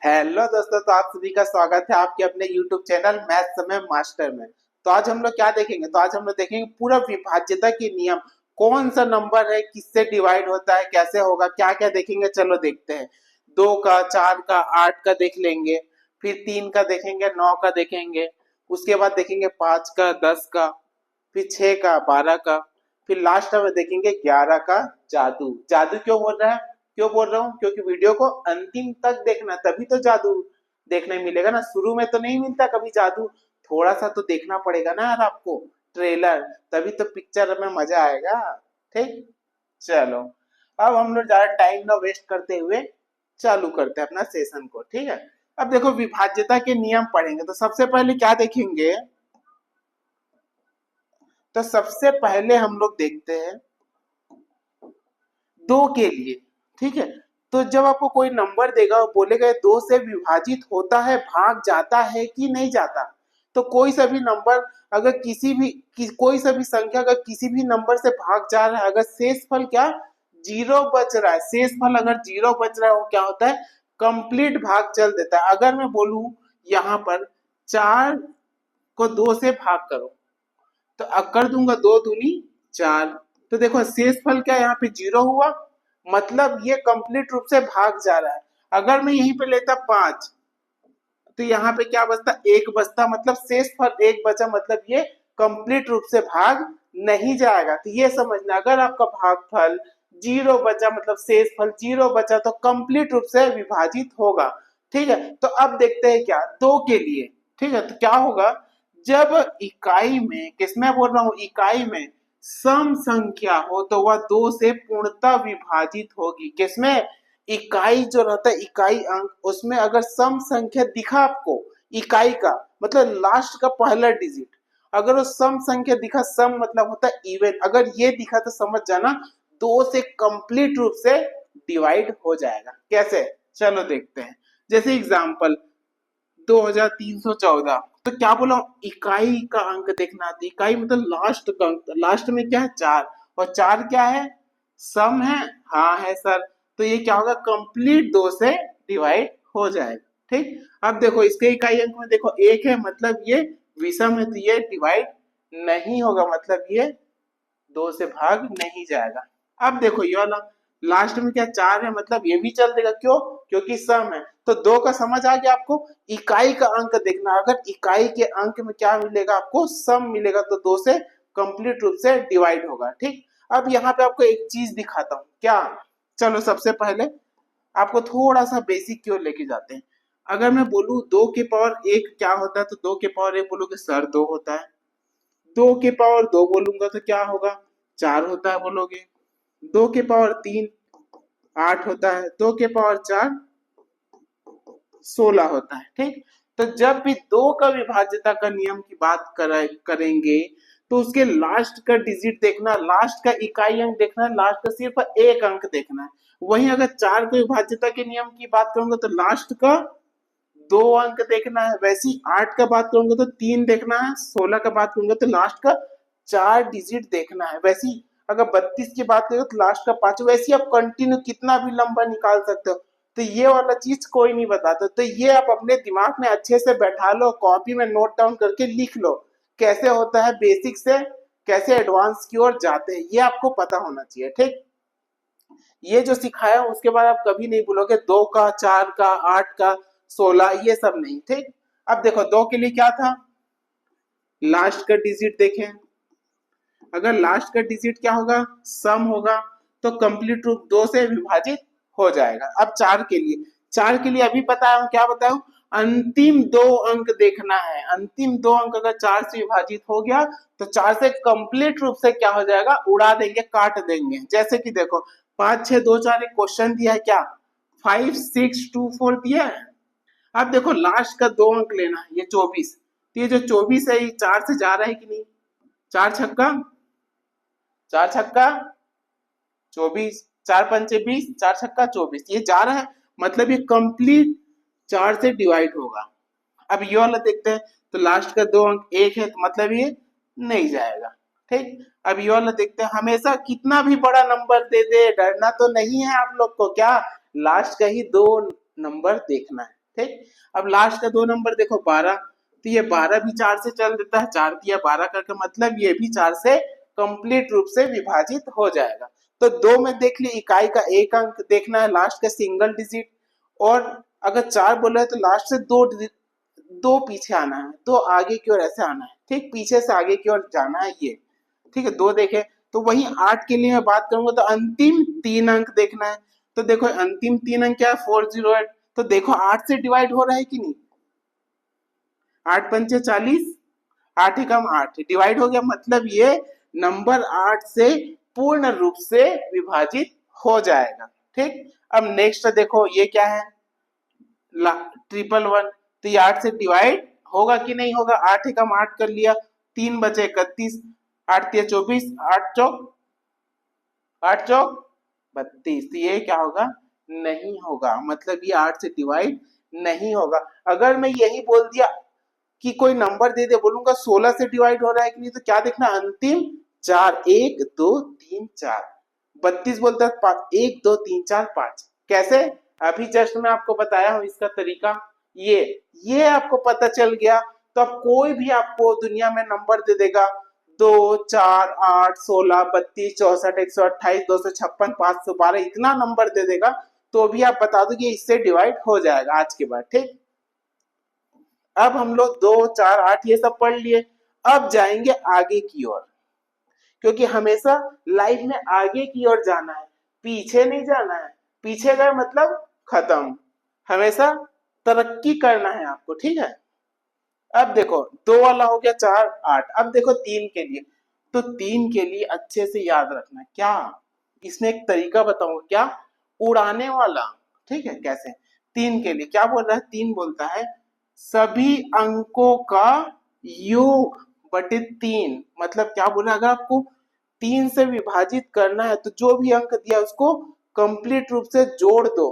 Hello दोस्तों, तो आप सभी का स्वागत है आपके अपने YouTube चैनल मैथ समय मास्टर में। तो आज हम लोग क्या देखेंगे? तो आज हम लोग देखेंगे पूरा विभाज्यता के नियम। कौन सा नंबर है, किससे डिवाइड होता है, कैसे होगा, क्या क्या देखेंगे। चलो देखते हैं। 2 का, 4 का, 8 का देख लेंगे। फिर 3 का देखेंगे, 9 का देखेंगे। उसके बाद देखेंगे 5 का, 10 का। फिर 6 का, 12 का। फिर लास्ट में देखेंगे 11 का। जादू। जादू क्यों बोल रहा है? क्यों बोल रहा हूँ? क्योंकि वीडियो को अंतिम तक देखना, तभी तो जादू देखने मिलेगा ना। शुरू में तो नहीं मिलता कभी जादू। थोड़ा सा तो देखना पड़ेगा ना यार आपको, ट्रेलर, तभी तो पिक्चर में मजा आएगा। ठीक, चलो। अब हम लोग ज्यादा टाइम ना वेस्ट करते हुए चालू करते हैं अपना सेशन को। ठीक है, अब देखो विभाज्यता के नियम पढ़ेंगे तो सबसे पहले क्या देखेंगे? तो सबसे पहले हम लोग देखते हैं 2 के लिए। ठीक है, तो जब आपको कोई नंबर देगा और बोलेगा ये 2 से विभाजित होता है, भाग जाता है कि नहीं जाता, तो कोई सा भी नंबर अगर कोई सा भी संख्या अगर किसी भी नंबर से भाग जा रहा है, अगर शेषफल क्या जीरो बच रहा है, शेषफल अगर जीरो बच रहा है, वो क्या होता है? कंप्लीट भाग चल देता है। अगर मैं बोलूं यहाँ पर 4 को 2 से भाग करो, तो अब कर दूंगा 2 दूनी 4। तो देखो शेषफल क्या यहाँ पे जीरो हुआ, मतलब ये कंप्लीट रूप से भाग जा रहा है। अगर मैं यहीं पे लेता 5, तो यहाँ पे क्या बचता? 1 बचता, मतलब शेषफल 1 बचा, मतलब ये कंप्लीट रूप से भाग नहीं जाएगा। तो ये समझना, अगर आपका भागफल जीरो बचा, मतलब शेषफल जीरो बचा, तो कंप्लीट रूप से विभाजित होगा। ठीक है, तो अब देखते हैं क्या 2 के लिए। ठीक है, तो क्या होगा जब इकाई में, किसमें बोल रहा हूँ, इकाई में सम संख्या हो तो वह 2 से पूर्णतः विभाजित होगी। किसमें? इकाई जो रहता है, इकाई अंक, उसमें अगर सम संख्या दिखा आपको, इकाई का मतलब लास्ट का पहला डिजिट, अगर वो सम संख्या दिखा, सम मतलब होता है इवन, अगर ये दिखा तो समझ जाना 2 से कंप्लीट रूप से डिवाइड हो जाएगा। कैसे? चलो देखते हैं। जैसे एग्जांपल 2314, तो क्या बोला? इकाई का अंक देखना है। इकाई मतलब लास्ट का अंक, लास्ट में क्या है? 4, और 4 क्या है? सम है। हाँ है सर। तो ये क्या होगा? कंप्लीट 2 से डिवाइड हो जाएगा। ठीक, अब देखो इसके इकाई अंक में देखो 1 है, मतलब ये विषम है, तो ये डिवाइड नहीं होगा, मतलब ये 2 से भाग नहीं जाएगा। अब देखो ये वाला लास्ट में क्या 4 है, मतलब ये भी चल देगा। क्यों? क्योंकि सम है। तो 2 का समझ आ गया आपको। इकाई का अंक देखना, अगर इकाई के अंक में क्या मिलेगा आपको? सम मिलेगा, तो 2 से कंप्लीट रूप से डिवाइड होगा। ठीक, अब यहाँ पे आपको एक चीज दिखाता हूँ। क्या? चलो सबसे पहले आपको थोड़ा सा बेसिक की ओर लेके जाते हैं। अगर मैं बोलूँ 2 के पावर 1 क्या होता है, तो 2 के पावर 1 बोलोगे सर 2 होता है। 2 के पावर 2 बोलूंगा तो क्या होगा? 4 होता है बोलोगे। 2 के पावर 3 8 होता है। 2 के पावर 4 16 होता है। ठीक, तो जब भी 2 का विभाज्यता का नियम की बात करेंगे, तो उसके लास्ट का डिजिट देखना, लास्ट का इकाई अंक देखना है, लास्ट का सिर्फ एक अंक देखना है। वहीं अगर 4 के विभाज्यता के नियम की बात करूंगा तो लास्ट का 2 अंक देखना है। वैसे ही 8 का बात करूंगा तो 3 देखना है। 16 का बात करूंगा तो लास्ट का 4 डिजिट देखना है। वैसे ही अगर 32 की बात करें तो लास्ट का 5। वैसे ही आप कंटिन्यू कितना भी लंबा निकाल सकते हो। तो ये वाला चीज कोई नहीं बताता, तो ये आप अपने दिमाग में अच्छे से बैठा लो, कॉपी में नोट डाउन करके लिख लो। कैसे होता है बेसिक से कैसे एडवांस की ओर जाते हैं, ये आपको पता होना चाहिए। ठीक, ये जो सिखाया उसके बाद आप कभी नहीं भूलोगे 2 का, 4 का, 8 का, 16, ये सब नहीं। ठीक, अब देखो 2 के लिए क्या था? लास्ट का डिजिट देखें, अगर लास्ट का डिजिट क्या होगा? सम होगा, तो कंप्लीट रूप 2 से विभाजित हो जाएगा। अब 4 के लिए, 4 के लिए अभी बताया हूं, क्या बताया हूं? अंतिम 2 अंक देखना है। अंतिम 2 अंक अगर 4 से विभाजित हो गया, तो 4 से कंप्लीट रूप से क्या हो जाएगा? उड़ा देंगे, काट देंगे। जैसे कि देखो 5 6 2 4 एक क्वेश्चन दिया है, क्या 5 6 2 4 दिया है। अब देखो लास्ट का 2 अंक लेना है, ये 24, तो ये जो 24 है ये 4 से जा रहा है कि नहीं? 4 छक्का, 4 छक्का 24, 4 पंचे 20, 4 छक्का 24, ये जा रहा है, मतलब ये कंप्लीट 4 से डिवाइड होगा। अब ये वाला देखते हैं, तो लास्ट का 2 अंक 1 है, तो मतलब ये नहीं जाएगा। ठीक, अब ये वाला देखते हैं, हमेशा कितना भी बड़ा नंबर दे दे, डरना तो नहीं है आप लोग को। क्या? लास्ट का ही 2 नंबर देखना है। ठीक। अब लास्ट का 2 नंबर देखो 12, तो ये 12 भी 4 से चल देता है, 4 दिया 12 करके, मतलब ये भी 4 से कंप्लीट रूप से विभाजित हो जाएगा। तो 2 में देख ली इकाई का एक अंक देखना है, लास्ट का सिंगल डिजिट, और अगर 4 बोला है तो लास्ट से 2 पीछे आना है, 2 आगे की ओर ऐसे आना है, ठीक, पीछे से आगे की ओर जाना है ये, ठीक है। 2 देखे, तो वही 8 के लिए मैं बात करूंगा तो अंतिम 3 अंक देखना है। तो देखो अंतिम 3 अंक क्या है, 408, तो देखो 8 से डिवाइड हो रहा है कि नहीं, 8 पंचे 40, 8 एकम 8 डिवाइड हो गया, मतलब ये नंबर 8 से पूर्ण रूप से विभाजित हो जाएगा, ठीक। अब नेक्स्ट देखो ये क्या है, 111, तो ये 8 से डिवाइड होगा कि नहीं होगा, 8 एकम 8 कर लिया, 3 बचे 31, 8 तिया 24, 8 चौक 32, तो ये क्या होगा, नहीं होगा, मतलब ये 8 से डिवाइड नहीं होगा। अगर मैं यही बोल दिया कि कोई नंबर दे दे, बोलूंगा 16 से डिवाइड हो रहा है कि नहीं, तो क्या देखना, अंतिम 4, 1 2 3 4, 32 बोलता है 1 2 3 4 5, कैसे, अभी जस्ट मैं आपको बताया हूं इसका तरीका, ये आपको पता चल गया, तो अब कोई भी आपको दुनिया में नंबर दे देगा 2 4 8 16 32 64 128 256 512, इतना नंबर दे देगा, तो भी आप बता दो कि इससे डिवाइड हो जाएगा आज के बाद, ठीक। अब हम लोग 2 4 8 ये सब पढ़ लिए, अब जाएंगे आगे की ओर, क्योंकि हमेशा लाइफ में आगे की ओर जाना है, पीछे नहीं जाना है, पीछे गए मतलब खत्म, हमेशा तरक्की करना है आपको, ठीक है। अब देखो 2 वाला हो गया 4 8, अब देखो 3 के लिए, तो 3 के लिए अच्छे से याद रखना क्या, इसमें एक तरीका बताऊंगा, क्या, उड़ाने वाला, ठीक है, कैसे, 3 के लिए क्या बोल रहा है, 3 बोलता है सभी अंकों का योग बटे 3, मतलब क्या बोल रहा है, अगर आपको 3 से विभाजित करना है तो जो भी अंक दिया उसको कंप्लीट रूप से जोड़ दो,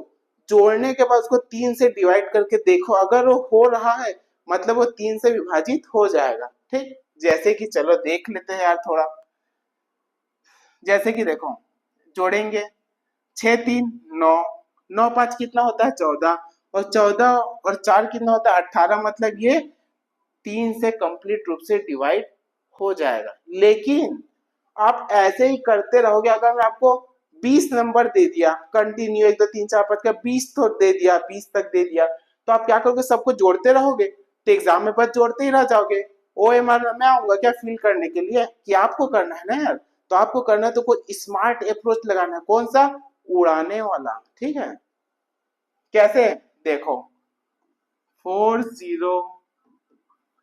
जोड़ने के बाद उसको 3 से डिवाइड करके देखो, अगर वो हो रहा है मतलब वो 3 से विभाजित हो जाएगा, ठीक। जैसे कि चलो देख लेते हैं यार थोड़ा, जैसे कि देखो जोड़ेंगे 6 3 9, 9 5 कितना होता है 14, और 14 और 4 कितना होता है 18, मतलब ये 3 से कंप्लीट रूप से डिवाइड हो जाएगा। लेकिन आप ऐसे ही करते रहोगे, अगर मैं आपको 20 नंबर दे दिया कंटिन्यू 1 2 3 4 5 का 20 तो दे दिया, 20 तक दे दिया, तो आप क्या करोगे, सबको जोड़ते रहोगे, तो एग्जाम में बस जोड़ते ही रह जाओगे। ओएमआर में मैं आऊंगा क्या फिल करने के लिए, कि आपको करना है ना यार, तो आपको करना है तो कोई स्मार्ट अप्रोच लगाना है, कौन सा, उड़ाने वाला, ठीक है। कैसे, देखो 40,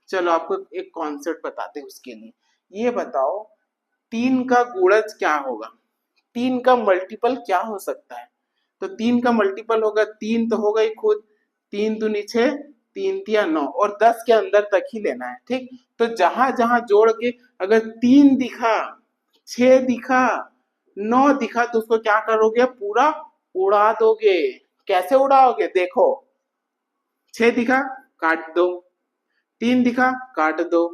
चलो आपको एक कॉन्सेप्ट बताते हैं उसके लिए, ये बताओ 3 का गुणज क्या होगा, 3 का मल्टीपल क्या हो सकता है, तो 3 का मल्टीपल होगा, 3 तो होगा ही खुद, 3 दूनी 6, 3 तिया 9, और 10 के अंदर तक ही लेना है, ठीक। तो जहां जहां जोड़ के अगर 3 दिखा, 6 दिखा, 9 दिखा, तो उसको क्या करोगे, पूरा उड़ा दोगे। कैसे उड़ाओगे, देखो 6 दिखा काट दो, 3 दिखा काट दो,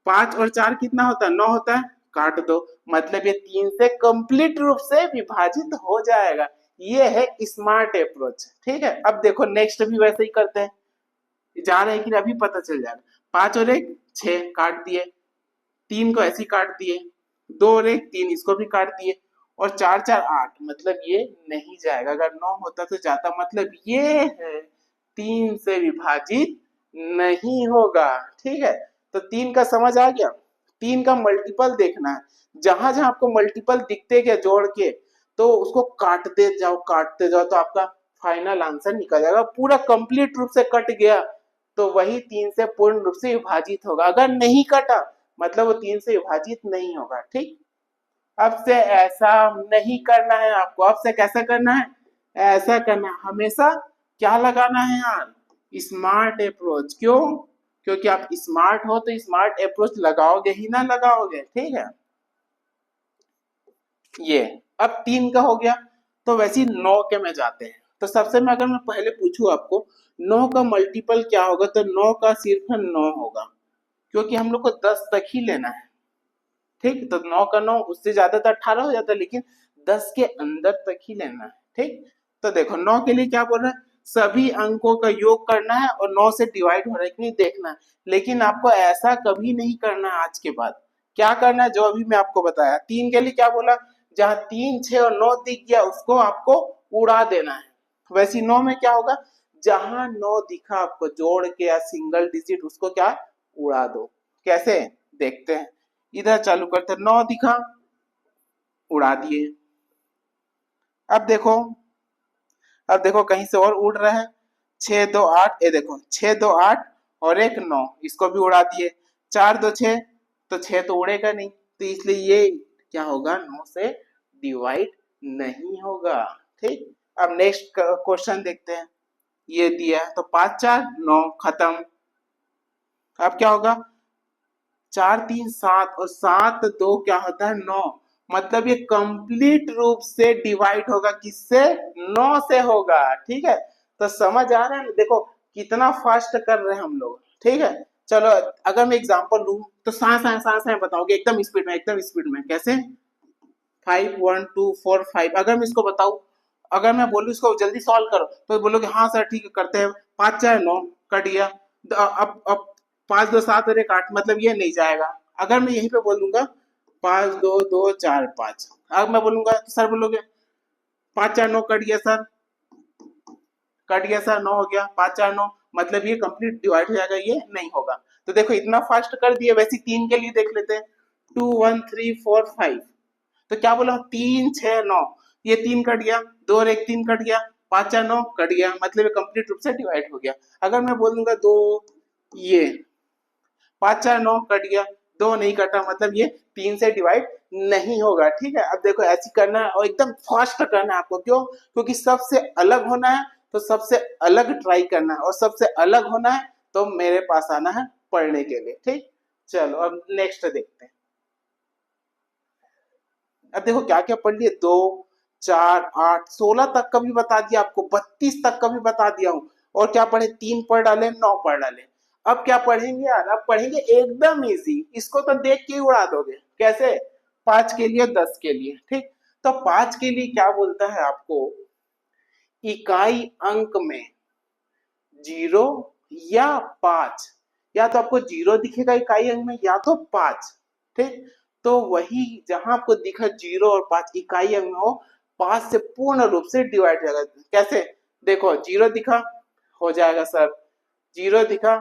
5 और 4 कितना होता है, 9 होता है, काट दो, मतलब ये 3 से कंप्लीट रूप से विभाजित हो जाएगा। ये है स्मार्ट अप्रोच, ठीक है। अब देखो नेक्स्ट भी वैसे ही करते हैं, जा रहे हैं कि अभी पता चल जाएगा, 5 और 1 6 काट दिए, 3 को ऐसे ही काट दिए, 2 और 1 3 इसको भी काट दिए, और 4 4 8, मतलब ये नहीं जाएगा, अगर 9 होता तो जाता, मतलब ये है 3 से विभाजित नहीं होगा, ठीक है। तो 3 का समझ आ गया, 3 का मल्टीपल देखना है, जहां जहां आपको मल्टीपल दिखते गए जोड़ के, तो उसको काटते जाओ काटते जाओ, तो आपका फाइनल आंसर निकल जाएगा, पूरा कंप्लीट रूप से कट गया तो वही 3 से पूर्ण रूप से विभाजित होगा, अगर नहीं कटा मतलब वो 3 से विभाजित नहीं होगा, ठीक। अब से ऐसा नहीं करना है आपको, अब से कैसा करना है, ऐसा करना है, हमेशा क्या लगाना है यार, स्मार्ट अप्रोच, क्यों, क्योंकि आप स्मार्ट हो तो स्मार्ट अप्रोच लगाओगे ही ना लगाओगे, ठीक है। ये अब 3 का हो गया, तो वैसे ही 9 के में जाते हैं, तो सबसे में अगर मैं पहले पूछूं आपको 9 का मल्टीपल क्या होगा, तो 9 का सिर्फ 9 होगा, क्योंकि हम लोग को 10 तक ही लेना है, ठीक। तो 9 का 9 उससे ज्यादा तो 18 हो जाता है, लेकिन 10 के अंदर तक ही लेना है, ठीक। तो देखो 9 के लिए क्या बोल रहा है, सभी अंकों का योग करना है और 9 से डिवाइड हो रहा है कि नहीं देखना है। लेकिन आपको ऐसा कभी नहीं करना है आज के बाद। क्या करना है जो अभी मैं आपको बताया। 3 के लिए क्या बोला, जहां 3, 6 और 9 दिख गया उसको आपको उड़ा देना है। वैसे 9 में क्या होगा, जहां 9 दिखा आपको जोड़ के या सिंगल डिजिट उसको क्या उड़ा दो। कैसे देखते हैं, इधर चालू करते हैं। 9 दिखा, उड़ा दिए। अब देखो, अब देखो कहीं से और उड़ रहा है। 6 2 8, ये देखो 6 2 8 और एक 9, इसको भी उड़ा दिए। 4 2 6, तो 6 तो उड़ेगा नहीं, तो इसलिए ये क्या होगा, 9 से डिवाइड नहीं होगा। ठीक, अब नेक्स्ट क्वेश्चन देखते हैं। ये दिया है तो 5 4 9 खत्म। अब क्या होगा, 4 3 7 और 7 2 क्या होता है 9। मतलब ये कंप्लीट रूप से डिवाइड होगा किससे, 9 से होगा। ठीक है, तो समझ आ रहा है ना, देखो कितना फास्ट कर रहे हैं हम लोग। ठीक है, चलो अगर मैं एग्जांपल लूं तो सांस में बताओगे एकदम स्पीड में, एकदम स्पीड में। कैसे, 5 1 2 4 5, अगर मैं इसको बताऊं, अगर मैं बोलूं इसको जल्दी सॉल्व करो तो बोलोगे हाँ सर ठीक है करते हैं। 5 4 9 कट गया। अब 5 2 7 और एक 8, मतलब ये नहीं जाएगा। अगर मैं यहीं पे बोलूंगा 5 2 2 4 5, अब मैं बोलूंगा तो सर बोलोगे 5 4 9 कट गया सर, कट गया सर 9 हो गया। 5 4 9, मतलब ये कंप्लीट डिवाइड हो जाएगा, ये नहीं होगा। तो देखो इतना फास्ट कर दिया। वैसे 3 के लिए देख लेते हैं, 2 1 3 4 5, तो क्या बोला 3 6 9, ये 3 कट गया, 2 और 1 3 कट गया, 5 4 9 कट गया, मतलब ये कंप्लीट रूप से डिवाइड हो गया। अगर मैं बोल दूंगा 2, ये 5 4 9 कट गया, 2 नहीं कटा, मतलब ये 3 से डिवाइड नहीं होगा। ठीक है, अब देखो ऐसी करना है और एकदम फास्ट करना है आपको। क्यों, क्योंकि सबसे अलग होना है, तो सबसे अलग ट्राई करना है, और सबसे अलग होना है तो मेरे पास आना है पढ़ने के लिए। ठीक, चलो अब नेक्स्ट देखते हैं। अब देखो क्या क्या पढ़ लिए, 2 4 8 16 तक का भी बता दिया आपको, 32 तक का भी बता दिया हूँ। और क्या पढ़े, 3 पढ़ डाले, 9 पढ़ डाले। अब क्या पढ़ेंगे यार, अब पढ़ेंगे एकदम इजी, इसको तो देख के ही उड़ा दोगे। कैसे, 5 के लिए 10 के लिए। ठीक, तो 5 के लिए क्या बोलता है आपको, इकाई अंक में 0 या 5, या तो आपको 0 दिखेगा इकाई अंक में या तो 5। ठीक, तो वही जहां आपको दिखा 0 और 5 इकाई अंक में हो, 5 से पूर्ण रूप से डिवाइड हो जाएगा। कैसे, देखो 0 दिखा, हो जाएगा सर। 0 दिखा,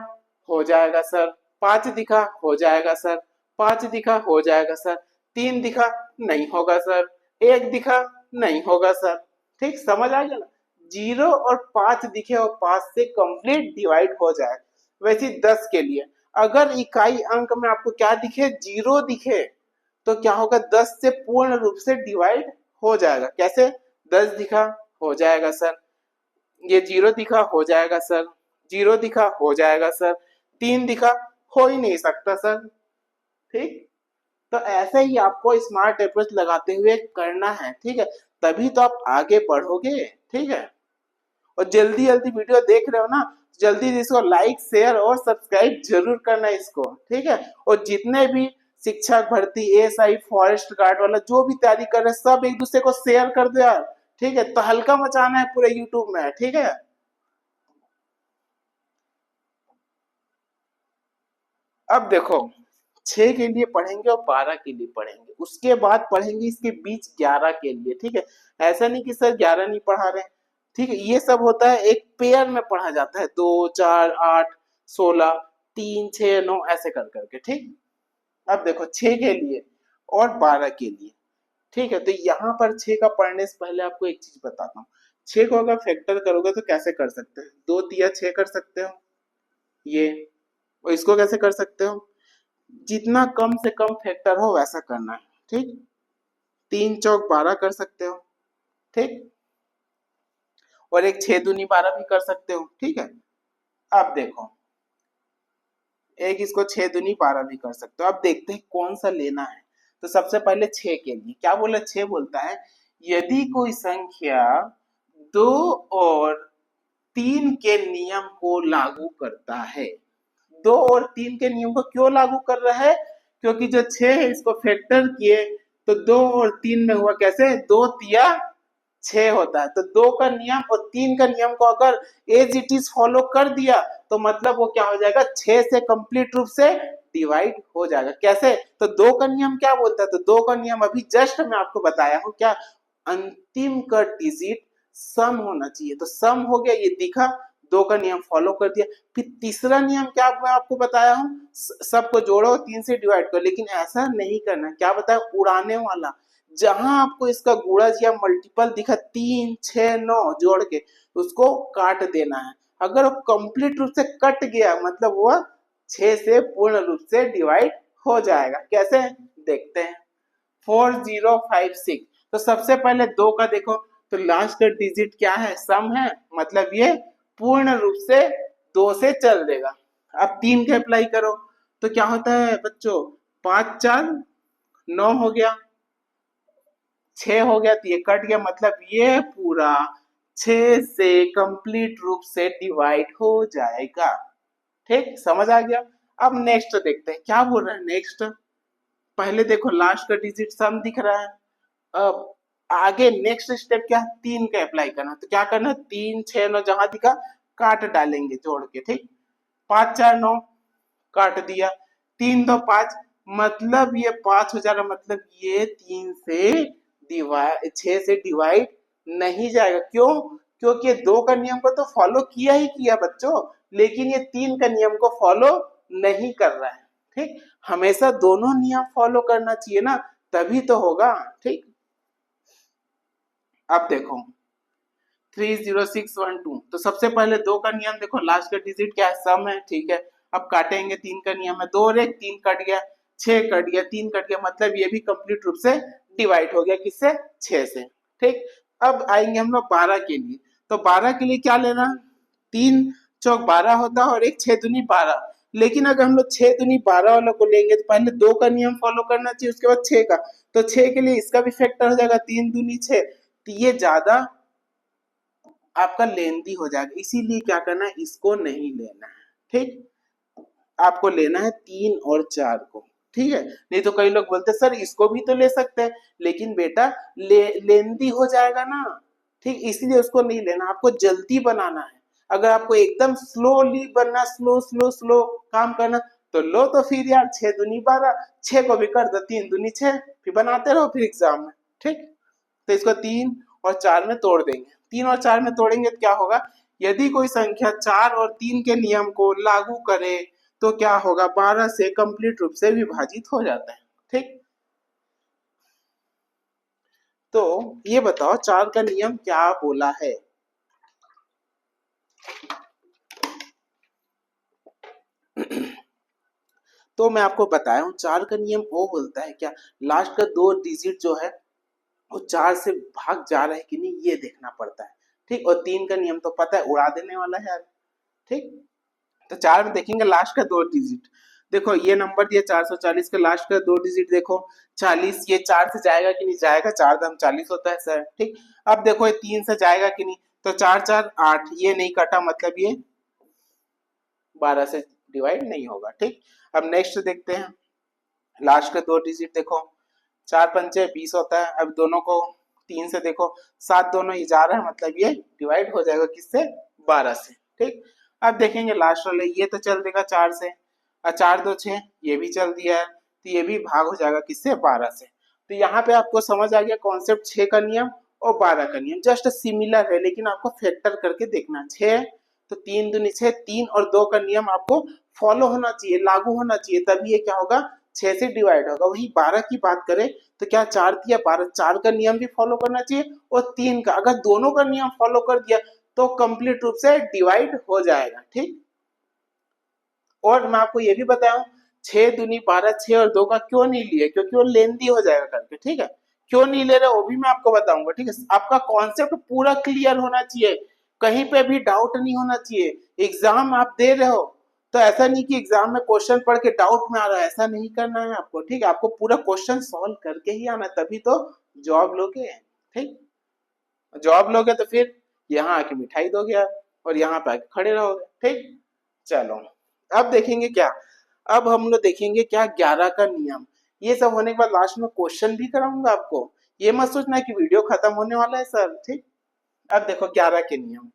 हो जाएगा सर। 5 दिखा, हो जाएगा सर। 5 दिखा, हो जाएगा सर। 3 दिखा, नहीं होगा सर। 1 दिखा, नहीं होगा सर। ठीक, समझ आ गया ना। 0 और 5 दिखे और 5 से कंप्लीट डिवाइड हो जाए। वैसे 10 के लिए अगर इकाई अंक में आपको क्या दिखे, 0 दिखे, तो क्या होगा, 10 से पूर्ण रूप से डिवाइड हो जाएगा। कैसे, 10 दिखा, हो जाएगा सर। ये 0 दिखा, हो जाएगा सर। 0 दिखा, हो जाएगा सर। 3 दिखा, हो ही नहीं सकता सर। ठीक, तो ऐसे ही आपको स्मार्ट अप्रोच लगाते हुए करना है। ठीक है, तभी तो आप आगे बढ़ोगे। ठीक है, और जल्दी जल्दी वीडियो देख रहे हो ना, जल्दी से इसको लाइक शेयर और सब्सक्राइब जरूर करना इसको। ठीक है, और जितने भी शिक्षक भर्ती, एएसआई, फॉरेस्ट गार्ड वाला जो भी तैयारी कर रहे हैं, सब एक दूसरे को शेयर कर दो यार। ठीक है, तो हल्का मचाना है पूरे यूट्यूब में। ठीक है, अब देखो 6 के लिए पढ़ेंगे और 12 के लिए पढ़ेंगे, उसके बाद पढ़ेंगे इसके बीच 11 के लिए। ठीक है, ऐसा नहीं कि सर 11 नहीं पढ़ा रहे। ठीक है, ये सब होता है एक पेयर में पढ़ा जाता है, 2 4 8 16 3 6 9 ऐसे कर करके। ठीक, अब देखो 6 के लिए और 12 के लिए। ठीक है, तो यहाँ पर 6 का पढ़ने से पहले आपको एक चीज बताता हूँ। 6 को अगर फैक्टर करोगे तो कैसे कर सकते हैं, 2 तिया 6 कर सकते हो ये, और इसको कैसे कर सकते हो, जितना कम से कम फैक्टर हो वैसा करना है। ठीक, 3 चौक 12 कर सकते हो। ठीक, और एक 6 दूनी 12 भी कर सकते हो। ठीक है, अब देखो एक इसको 6 दूनी 12 भी कर सकते हो। अब देखते हैं कौन सा लेना है। तो सबसे पहले 6 के लिए क्या बोला, 6 बोलता है यदि कोई संख्या 2 और 3 के नियम को लागू करता है। 2 और 3 के नियम को क्यों लागू कर रहा है, क्योंकि जो 6 है इसको फैक्टर किए तो 2 और 3 में हुआ कैसे, 2 तिया 6 होता है। तो 2 का नियम और 3 का नियम को अगर एज इट इज फॉलो कर दिया तो मतलब वो क्या हो जाएगा, 6 से कंप्लीट रूप से डिवाइड हो जाएगा। कैसे? तो 2 का नियम क्या बोलता है, तो 2 का नियम अभी जस्ट मैं आपको बताया हूं, क्या, अंतिम का डिजिट सम होना चाहिए। तो सम हो गया, ये दिखा, 2 का नियम फॉलो कर दिया। फिर तीसरा नियम क्या मैं आपको बताया हूं, सबको जोड़ो 3 से डिवाइड करो, लेकिन ऐसा नहीं करना। क्या बताया, उड़ाने वाला। जहां आपको इसका गुणज या मल्टीपल दिखा 3, 6, 9 जोड़ के, उसको काट देना है। अगर वो कंप्लीट रूप से कट गया मतलब वह 6 से पूर्ण रूप से डिवाइड हो जाएगा। कैसे, देखते हैं। 4056। तो सबसे पहले 2 का देखो, तो लास्ट का डिजिट क्या है, सम है, मतलब ये पूर्ण रूप से 2 से चल देगा। अब 3 के अप्लाई करो तो क्या होता है बच्चों, 5 4 9 हो गया, 6 हो गया, तो ये कट गया, मतलब ये पूरा 6 से कंप्लीट रूप से डिवाइड हो जाएगा। ठीक, समझ आ गया। अब नेक्स्ट देखते हैं क्या बोल रहा है नेक्स्ट। पहले देखो लास्ट का डिजिट सम दिख रहा है। अब आगे नेक्स्ट स्टेप क्या है, 3 का अप्लाई करना। तो क्या करना है, 3 6 9 जहां दिखा काट डालेंगे जोड़ के। ठीक, 5 4 9 काट दिया, 3 2 5, मतलब ये 5 हो जाएगा, मतलब ये 3 से डिवाइड 6 से डिवाइड नहीं जाएगा। क्यों? क्योंकि 2 का नियम को तो फॉलो किया ही किया बच्चों, लेकिन ये 3 का नियम को फॉलो नहीं कर रहा है। ठीक, हमेशा दोनों नियम फॉलो करना चाहिए ना, तभी तो होगा। ठीक, अब देखो 30612। तो सबसे पहले 2 का नियम देखो, लास्ट का डिजिट क्या है, सम है। ठीक है, अब काटेंगे, 3 का नियम है, 2 और 1 3 कट गया, 6 कट गया, 3 कट गया, मतलब ये भी कंप्लीट रूप से डिवाइड हो गया, किससे, 6 से। ठीक, अब आएंगे हम लोग 12 के लिए। तो 12 के लिए क्या लेना, 3 चौक 12 होता है और एक 6 दूनी 12। लेकिन अगर हम लोग 6 दूनी 12 वाला को लेंगे तो पहले 2 का नियम फॉलो करना चाहिए, उसके बाद 6 का। तो 6 के लिए इसका भी फैक्टर हो जाएगा, 3 दूनी 6, तो ये ज्यादा आपका लेंदी हो जाएगा, इसीलिए क्या करना है, इसको नहीं लेना है। ठीक, आपको लेना है 3 और 4 को। ठीक है, नहीं तो कई लोग बोलते सर इसको भी तो ले सकते हैं, लेकिन बेटा लेंदी हो जाएगा ना। ठीक, इसीलिए उसको नहीं लेना, आपको जल्दी बनाना है। अगर आपको एकदम स्लोली बनना, स्लो स्लो स्लो काम करना, तो लो, तो फिर यार 6 दूनी 12, 6 को भी कर दो, 3 दूनी 6, फिर बनाते रहो फिर एग्जाम में। ठीक, तो इसको 3 और 4 में तोड़ देंगे। 3 और 4 में तोड़ेंगे तो क्या होगा, यदि कोई संख्या 4 और 3 के नियम को लागू करे तो क्या होगा, 12 से कंप्लीट रूप से विभाजित हो जाता है। ठीक, तो ये बताओ 4 का नियम क्या बोला है। तो मैं आपको बताया हूं 4 का नियम वो बोलता है क्या, लास्ट का 2 डिजिट जो है वो 4 से भाग जा रहा है कि नहीं, ये देखना पड़ता है। ठीक, और 3 का नियम तो पता है, उड़ा देने वाला है यार। ठीक, तो 4 में देखेंगे लास्ट का 2 डिजिट। देखो ये नंबर दिया 440 का लास्ट का 2 डिजिट देखो 40, ये 4 से जाएगा कि नहीं, जाएगा, 4 दाम 40 होता है सर। ठीक, अब देखो ये 3 से जाएगा कि नहीं, तो 4 4 8, ये नहीं कटा, मतलब ये 12 से डिवाइड नहीं होगा। ठीक, अब नेक्स्ट देखते हैं, लास्ट का 2 डिजिट देखो, 4 पंचे 20 होता है। अब दोनों को 3 से देखो, 7 दोनों ये जा रहा है, मतलब ये डिवाइड हो जाएगा किससे, 12 से। ठीक, अब देखेंगे लास्ट वाले, ये तो चल देगा 4 से, और 4 2 6, ये भी चल दिया है, तो ये भी भाग हो जाएगा किससे, 12 से। तो यहाँ पे आपको समझ आ गया कॉन्सेप्ट, 6 का नियम और 12 का नियम जस्ट सिमिलर है, लेकिन आपको फैक्टर करके देखना। 6 तो 3 दूनी 6, 3 और 2 का नियम आपको फॉलो होना चाहिए, लागू होना चाहिए, तभी ये क्या होगा, 6 से डिवाइड होगा। वही 12 की बात करें तो क्या 4 दिया 12, 4 का नियम भी फॉलो करना चाहिए और 3 का, अगर दोनों का नियम फॉलो कर दिया तो कंप्लीट रूप से डिवाइड हो जाएगा। ठीक, और मैं आपको ये भी बताया, 6 दूनी 12, 6 और 2 का क्यों नहीं लिए, क्योंकि वो लेंदी हो जाएगा करके। ठीक है, क्यों नहीं ले रहे वो भी मैं आपको बताऊंगा। ठीक है, आपका कॉन्सेप्ट पूरा क्लियर होना चाहिए, कहीं पे भी डाउट नहीं होना चाहिए। एग्जाम आप दे रहे हो तो ऐसा नहीं कि एग्जाम में क्वेश्चन पढ़ के डाउट में आ रहा है, ऐसा नहीं करना है आपको। ठीक है, आपको पूरा क्वेश्चन सॉल्व करके ही आना है, तभी तो जॉब लोगे। ठीक, जॉब लोगे तो फिर यहाँ आके मिठाई दोगे आप और यहाँ पे आके खड़े रहोगे। ठीक, चलो अब देखेंगे क्या, अब हम लोग देखेंगे क्या 11 का नियम। ये सब होने के बाद लास्ट में क्वेश्चन भी कराऊंगा आपको ये मत सोचना कि वीडियो खत्म होने वाला है सर, ठीक। अब देखो 11 के नियम।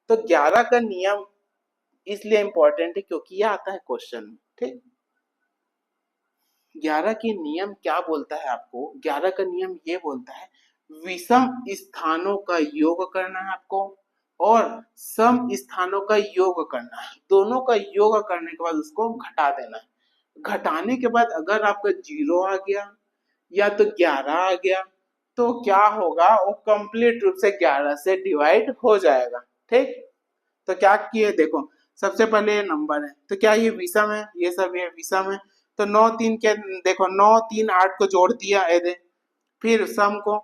तो 11 का नियम इसलिए इंपॉर्टेंट है क्योंकि ये आता है क्वेश्चन में, ठीक। 11 के नियम क्या बोलता है आपको? 11 का नियम ये बोलता है विषम स्थानों का योग करना है आपको और सम स्थानों का योग करना है। दोनों का योग करने के बाद उसको घटा देना है। घटाने के बाद अगर आपका 0 आ गया या तो 11 आ गया तो क्या होगा, वो कंप्लीट रूप से 11 से डिवाइड हो जाएगा, ठीक। तो क्या किए देखो, सबसे पहले ये नंबर है तो क्या ये विषम है, ये सब ये विषम है। तो 9 3 के देखो 9 3 8 को जोड़ दिया दे, फिर सम को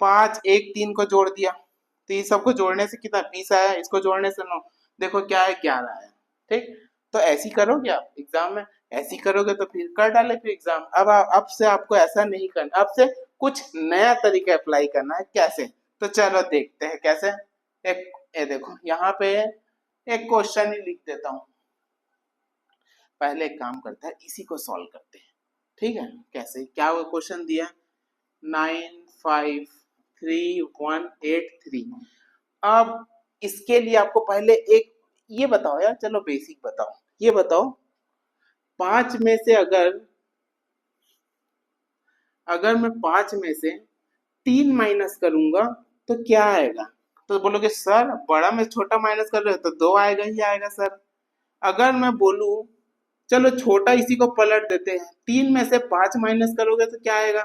5 1 3 को जोड़ दिया, तो ये सबको जोड़ने से कितना 20 आया, इसको जोड़ने से 9, देखो क्या है 11 आया, ठीक। तो ऐसी करोगे आप एग्जाम में, ऐसी करोगे तो फिर कर डाले फिर एग्जाम। अब से आपको ऐसा नहीं करना, अब से कुछ नया तरीका अप्लाई करना है। कैसे? तो चलो देखते हैं कैसे। एक ये देखो यहाँ पे एक क्वेश्चन ही लिख देता हूँ। पहले एक काम करते हैं, इसी को सॉल्व करते हैं, ठीक है। कैसे, क्या वो क्वेश्चन दिया 953 अब इसके लिए आपको पहले एक ये बताओ यार, चलो बेसिक बताओ, ये बताओ 5 में से अगर मैं 5 में से 3 माइनस करूंगा तो क्या आएगा? तो बोलोगे सर बड़ा में छोटा माइनस कर रहे हो तो 2 आएगा ही आएगा सर। अगर मैं बोलूं चलो छोटा इसी को पलट देते हैं, 3 में से 5 माइनस करोगे तो क्या आएगा?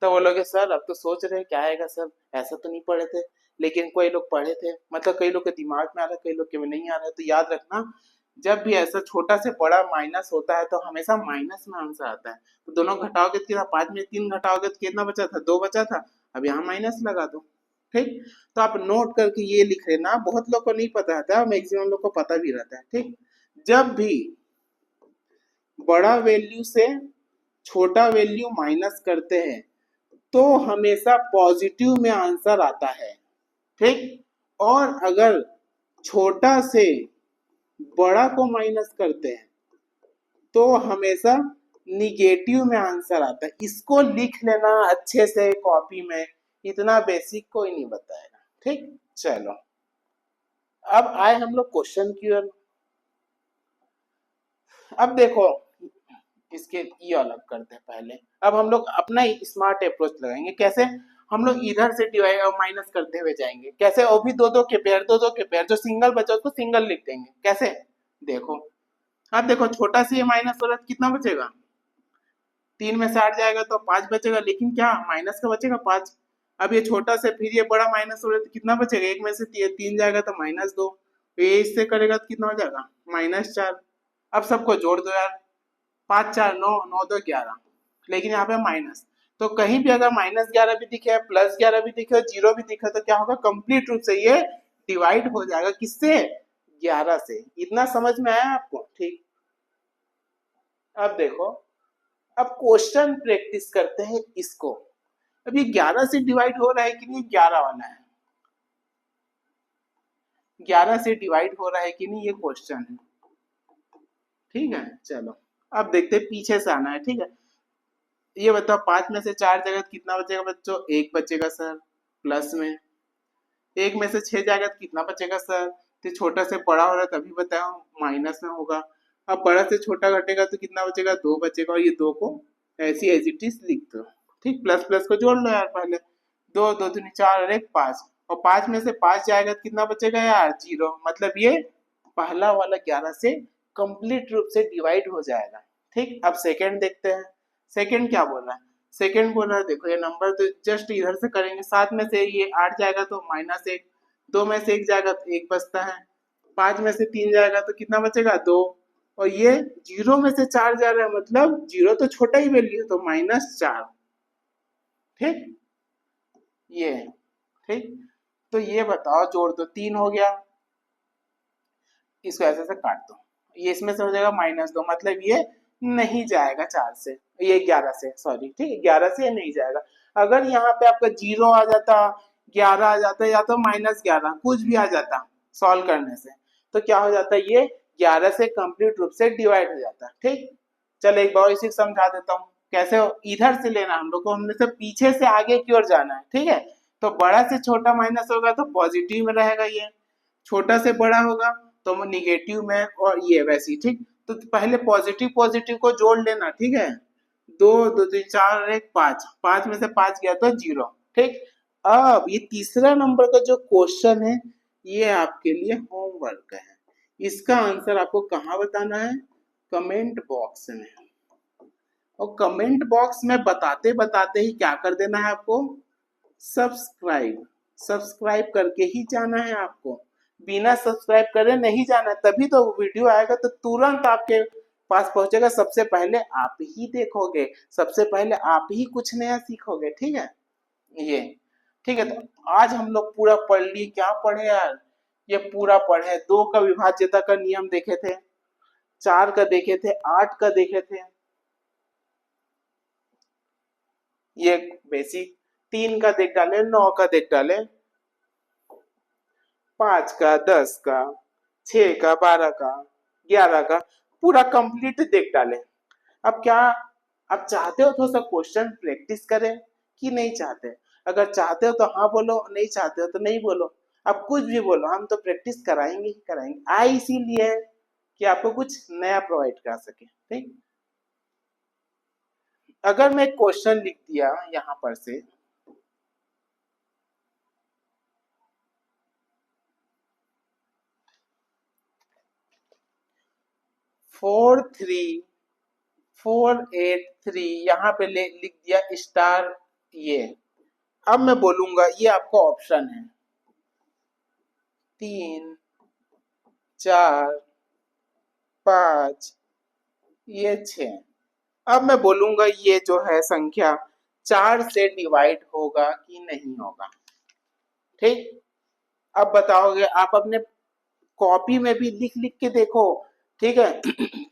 तो बोलोगे सर अब तो सोच रहे हैं क्या आएगा सर, ऐसा तो नहीं पढ़े थे। लेकिन कोई लोग पढ़े थे, मतलब कई लोग के दिमाग में आ रहा है, कई लोग के में नहीं आ रहा है। तो याद रखना, जब भी ऐसा छोटा से बड़ा माइनस होता है तो हमेशा माइनस में आंसर आता है। तो दोनों घटाओगे तो कितना, 5 में 3 घटाओगे तो कितना बचा था, 2 बचा था। अब यहाँ माइनस लगा दो, ठीक। तो आप नोट करके ये लिख लेना, बहुत लोग को नहीं पता रहता है, मैक्सिमम लोग को पता भी रहता है, ठीक। जब भी बड़ा वैल्यू से छोटा वैल्यू माइनस करते हैं तो हमेशा पॉजिटिव में आंसर आता है, ठीक। और अगर छोटा से बड़ा को माइनस करते हैं तो हमेशा निगेटिव में आंसर आता है। इसको लिख लेना अच्छे से कॉपी में, इतना बेसिक कोई नहीं बताएगा, ठीक। चलो अब आए हम लोग क्वेश्चन की ओर। अब देखो इसके ये अलग करते हैं पहले। अब हम लोग अपना स्मार्ट अप्रोच लगाएंगे। कैसे? हम लोग इधर से डिवाइड और माइनस करते हुए जाएंगे। कैसे? वो भी दो दो के पेयर, दो दो के पेयर, जो सिंगल बचा उसको सिंगल लिख देंगे। कैसे? देखो अब देखो छोटा से ये माइनस हो रहा है तो कितना बचेगा, 3 में से 8 जाएगा तो 5 बचेगा, लेकिन क्या माइनस का बचेगा 5। अब ये छोटा से फिर ये बड़ा माइनस हो रहा है तो कितना बचेगा, 1 में से 3 जाएगा तो -2, ये इससे करेगा तो कितना हो जाएगा -4। अब सबको जोड़ दो यार, 5 4 9 9 2 11, लेकिन यहाँ पे माइनस। तो कहीं भी अगर -11 भी दिखे, +11 भी दिखे और 0 भी दिखे तो क्या होगा, कंप्लीट रूप से ये डिवाइड हो जाएगा किससे, 11 से। इतना समझ में आया आपको, ठीक। अब देखो, अब क्वेश्चन प्रैक्टिस करते हैं इसको। अब ये 11 से डिवाइड हो रहा है कि नहीं, 11 वाला है, 11 से डिवाइड हो रहा है कि नहीं, ये क्वेश्चन है, ठीक है। चलो अब देखते हैं, पीछे से आना है, ठीक है। ये बताओ 5 में से 4 जाएगा तो कितना बचेगा बच्चों, 1 बचेगा सर। प्लस में 1 में से 6 जाएगा तो कितना बचेगा सर, तो छोटा से बड़ा हो रहा है तभी बताया माइनस में होगा। अब बड़ा से छोटा घटेगा तो कितना बचेगा, 2 बचेगा, और ये 2 को ऐसी एज इट इज लिख दो, ठीक। प्लस प्लस को जोड़ लो यार पहले, 2 2 3 4 और 1 5, और 5 में से 5 जाएगा तो कितना बचेगा यार, 0। मतलब ये पहला वाला 11 से कंप्लीट रूप से डिवाइड हो जाएगा, ठीक। अब सेकंड देखते हैं। सेकंड क्या बोल रहा है, सेकंड बोल रहा है देखो ये नंबर तो जस्ट इधर से करेंगे, 7 में से ये 8 जाएगा तो -1, 2 में से 1 जाएगा तो 1 बचता है, 5 में से 3 जाएगा तो कितना बचेगा 2, और ये 0 में से 4 जा रहा है, मतलब 0 तो छोटा ही वैल्यू है तो -4, ठीक। ये ठीक। तो ये बताओ जोड़ दो, 3 हो गया, इसको ऐसे से काट दो, ये इसमें से हो जाएगा -2, मतलब ये नहीं जाएगा 4 से, ये 11 से, सॉरी, ठीक है, 11 से ये नहीं जाएगा। अगर यहाँ पे आपका 0 आ जाता, 11 आ जाता, या तो -11 कुछ भी आ जाता सॉल्व करने से, तो क्या हो जाता, ये 11 से कंप्लीट रूप से डिवाइड हो जाता, ठीक। चलो एक बार इसी समझा देता हूँ कैसे इधर से लेना हम लोग को, हमने से पीछे से आगे की ओर जाना है, ठीक है। तो बड़ा से छोटा माइनस होगा तो पॉजिटिव में रहेगा, ये छोटा से बड़ा होगा तो निगेटिव में, और ये वैसे ही, ठीक। तो पहले पॉजिटिव पॉजिटिव को जोड़ लेना, ठीक है। दो दो तीन चार और एक पांच, पांच में से पांच गया तो जीरो, ठीक। अब ये तीसरा नंबर का जो क्वेश्चन है, ये आपके लिए होमवर्क है। इसका आंसर आपको कहाँ बताना है? कमेंट बॉक्स में। और कमेंट बॉक्स में बताते बताते ही क्या कर देना है आपको? सब्सक्राइब। सब्सक्राइब करके ही जाना है आपको, बिना सब्सक्राइब करे नहीं जाना है। तभी तो वीडियो आएगा तो तुरंत आपके पास पहुंचेगा, सबसे पहले आप ही देखोगे, सबसे पहले आप ही कुछ नया सीखोगे, ठीक है। ये ठीक है। तो आज हम लोग पूरा पढ़ लिए। क्या पढ़े यार? ये पूरा पढ़े, दो का विभाज्यता का नियम देखे थे, चार का देखे थे, आठ का देखे थे, ये बेसिक, तीन का देख डाले, नौ का देख डाले, पांच का, दस का, छह का, बारह का, ग्यारह का, पूरा कंप्लीट देख डाले। अब क्या आप चाहते हो थोड़ा सा क्वेश्चन प्रैक्टिस करें कि नहीं चाहते? अगर चाहते हो तो हाँ बोलो, नहीं चाहते हो तो नहीं बोलो। आप कुछ भी बोलो, हम तो प्रैक्टिस कराएंगे ही कराएंगे। आए इसीलिए है कि आपको कुछ नया प्रोवाइड कर सके, ठीक। अगर मैं क्वेश्चन लिख दिया यहाँ पर से, 4348 यहाँ पे लिख दिया स्टार। ये अब मैं बोलूंगा, ये आपका ऑप्शन है, 3, 4, 5, ये 6। अब मैं बोलूंगा ये जो है संख्या 4 से डिवाइड होगा कि नहीं होगा, ठीक। अब बताओगे, आप अपने कॉपी में भी लिख लिख के देखो, ठीक है।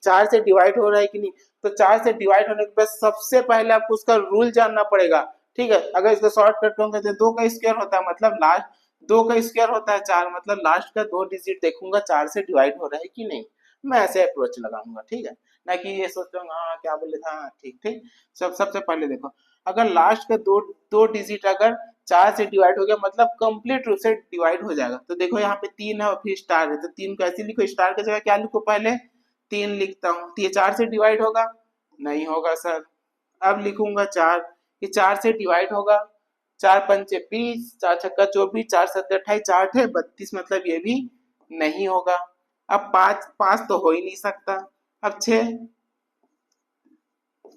4 से डिवाइड हो रहा है कि नहीं। तो 4 से डिवाइड होने के बाद सबसे पहले आपको उसका रूल जानना पड़ेगा, ठीक है। अगर इसको शॉर्ट कट करूंगा तो 2 का स्क्वायर होता है, मतलब लास्ट 2 का स्क्वायर होता है 4, मतलब लास्ट का 2 डिजिट देखूंगा 4 से डिवाइड हो रहा है कि नहीं। मैं ऐसे अप्रोच लगाऊंगा, ठीक है। ना कि ये सोचूंगा हाँ क्या बोले था, हाँ ठीक ठीक। सबसे पहले देखो, अगर लास्ट का दो दो डिजिट अगर 4 से डिवाइड हो गया, मतलब कंप्लीट रूप से डिवाइड हो जाएगा। तो देखो यहाँ पे 3 है और फिर स्टार है, तो 3 को ऐसे लिखो, स्टार की जगह क्या लिखो? पहले 3 लिखता हूँ। तो ये 4 से डिवाइड होगा? नहीं होगा सर। अब लिखूंगा 4, ये 4 से डिवाइड होगा? 4 पंचे 20, 4 छक्का 24, 4 सत्ते 28, 4 अठे 32, मतलब ये भी नहीं होगा। अब 5, 5 तो हो ही नहीं सकता। अब 6,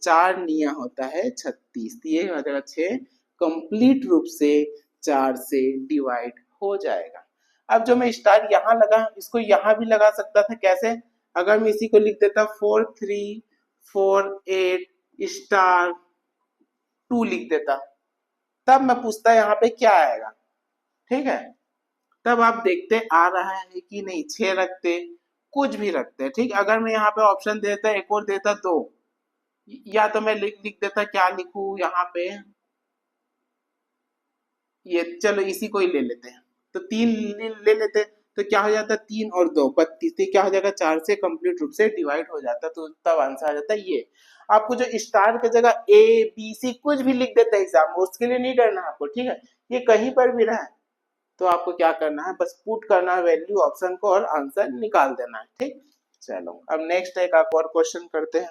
4 निया होता है 36, ये हो जाएगा 6, कंप्लीट रूप से 4 से डिवाइड हो जाएगा। अब जो मैं स्टार यहाँ लगा, इसको यहाँ भी लगा सकता था। कैसे? अगर मैं इसी को लिख देता 4348 स्टार 2 लिख देता, तब मैं पूछता यहाँ पे क्या आएगा, ठीक है। तब आप देखते आ रहा है कि नहीं, 6 रखते, कुछ भी रखते, ठीक। अगर मैं यहाँ पे ऑप्शन देता, एक और देता तो, या तो मैं लिख लिख देता, क्या लिखूं यहाँ पे, ये चलो इसी को ही ले लेते हैं। तो 3 ले लेते, तो क्या हो जाता? 3 और 2 32, तो क्या हो जाएगा? 4 से कंप्लीट रूप से डिवाइड हो जाता, तो तब आंसर आ जाता है ये। आपको जो स्टार की जगह ए बी सी कुछ भी लिख देता है एग्जाम में, उसके लिए नहीं डरना आपको, ठीक है। ये कहीं पर भी रहा है तो आपको क्या करना है, बस पुट करना है वैल्यू ऑप्शन को और आंसर निकाल देना है, ठीक। चलो अब नेक्स्ट एक आप और क्वेश्चन करते हैं।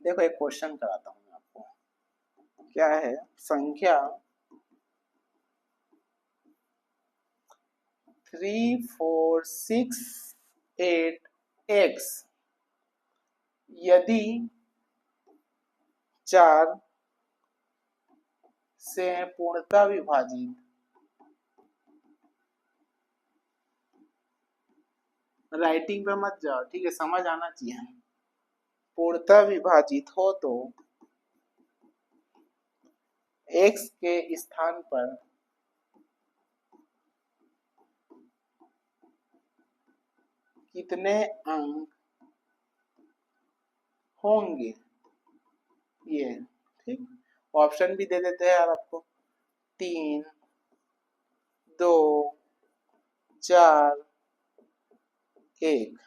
देखो एक क्वेश्चन कराता हूँ मैं आपको। क्या है? संख्या 3468x यदि 4 से पूर्णतः विभाजित, राइटिंग पे मत जाओ, ठीक है, समझ आना चाहिए। पूर्णतः विभाजित हो तो x के स्थान पर कितने अंक होंगे? ये ठीक, ऑप्शन भी दे देते हैं यार आपको, 3, 2, 4, एक।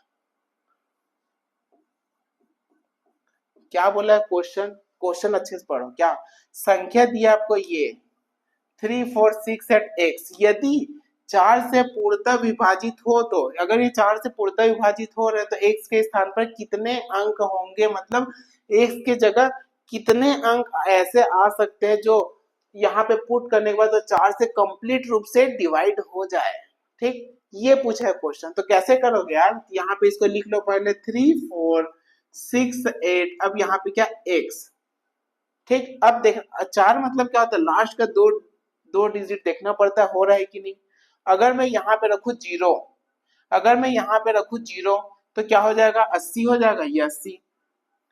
क्या बोला है क्वेश्चन? क्वेश्चन अच्छे से पढ़ो। क्या संख्या दिया आपको? ये 3 4 6 एट एक्स। यदि 4 से पूर्णतः विभाजित हो तो, अगर ये 4 से पूर्णतः विभाजित हो रहे तो एक्स के स्थान पर कितने अंक होंगे, मतलब एक्स के जगह कितने अंक ऐसे आ सकते हैं जो यहाँ पे पुट करने के बाद तो 4 से कंप्लीट रूप से डिवाइड हो जाए। ठीक, ये पूछा है क्वेश्चन। तो कैसे करोगे यार? यहाँ पे इसको लिख लो पहले 3 4 6 8, अब यहाँ पे क्या एक्स। ठीक, अब देख 4 मतलब क्या होता है? लास्ट का दो दो डिजिट देखना पड़ता है हो रहा है कि नहीं। अगर मैं यहाँ पे रखू जीरो, अगर मैं यहाँ पे रखू जीरो तो क्या हो जाएगा? 80 हो जाएगा। ये 80,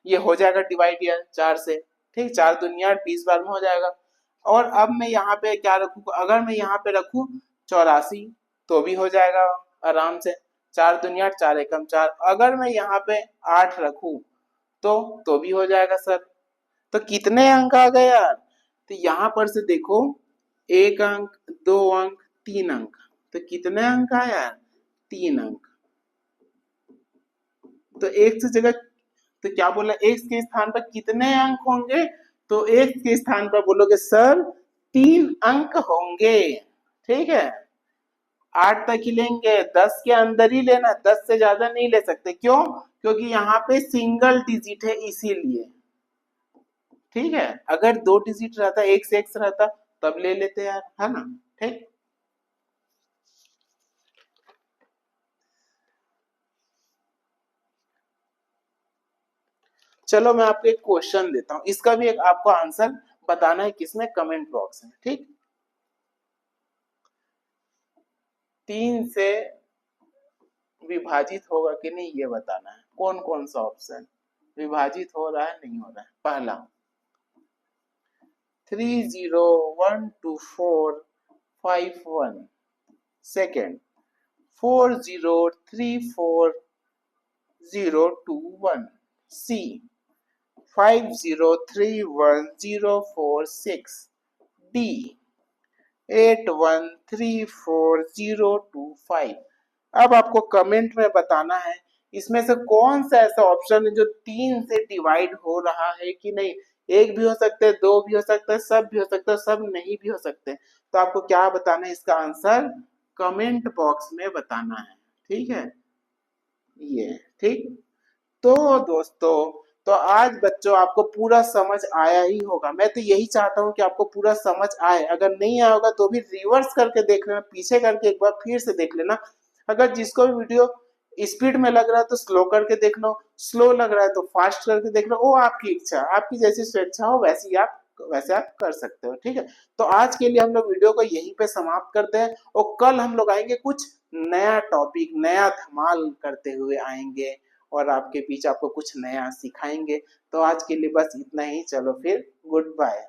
ये हो जाएगा डिवाइड यार 4 से। ठीक, 4 दुनिया 20 बार में हो जाएगा। और अब मैं यहाँ पे क्या रखू? अगर मैं यहाँ पे रखू 84 तो भी हो जाएगा आराम से। 4 दुनिया 4 एकम 4। अगर मैं यहाँ पे 8 रखू तो भी हो जाएगा सर। तो कितने अंक आ गए यार? तो यहाँ पर से देखो, 1 अंक, 2 अंक, 3 अंक। तो कितने अंक आए यार? 3 अंक। तो एक्स जगह, तो क्या बोला, एक्स के स्थान पर कितने अंक होंगे? तो एक्स के स्थान पर बोलोगे सर 3 अंक होंगे। ठीक है, 8 तक ही लेंगे, 10 के अंदर ही लेना, 10 से ज्यादा नहीं ले सकते। क्यों? क्योंकि यहाँ पे सिंगल डिजिट है इसीलिए। ठीक है, अगर 2 डिजिट रहता, एक्स एक्स रहता तब ले लेते यार, है ना। ठीक, चलो मैं आपको एक क्वेश्चन देता हूं, इसका भी एक आपको आंसर बताना है। किसमें? कमेंट बॉक्स में। ठीक, 3 से विभाजित होगा कि नहीं ये बताना है। कौन कौन सा ऑप्शन विभाजित हो रहा है, नहीं हो रहा है? पहला 3 0 1 2 4 5 1। सेकेंड 4 0 3 4 0 2 1। सी 5 0 3 1 0 4 6। डी 8 1 3 4 0 2 5। अब आपको कमेंट में बताना है इसमें से कौन सा ऐसा ऑप्शन है जो 3 से डिवाइड हो रहा है कि नहीं। एक भी हो सकते हैं, दो भी हो सकता है, सब भी हो सकता है, सब नहीं भी हो सकते। तो आपको क्या बताना है? इसका आंसर कमेंट बॉक्स में बताना है। ठीक है, ये ठीक। तो दोस्तों, तो आज बच्चों आपको पूरा समझ आया ही होगा। मैं तो यही चाहता हूँ कि आपको पूरा समझ आए। अगर नहीं आया होगा तो भी रिवर्स करके देख लेना, पीछे करके एक बार फिर से देख लेना। अगर जिसको भी वीडियो स्पीड में लग रहा है तो स्लो करके देख लो, स्लो लग रहा है तो फास्ट करके देख लो। वो आपकी इच्छा, आपकी जैसी स्वेच्छा हो वैसे आप कर सकते हो। ठीक है, तो आज के लिए हम लोग वीडियो को यहीं पे समाप्त करते हैं और कल हम लोग आएंगे कुछ नया टॉपिक, नया धमाल करते हुए आएंगे और आपके बीच आपको कुछ नया सिखाएंगे। तो आज के लिए बस इतना ही। चलो फिर, गुड बाय।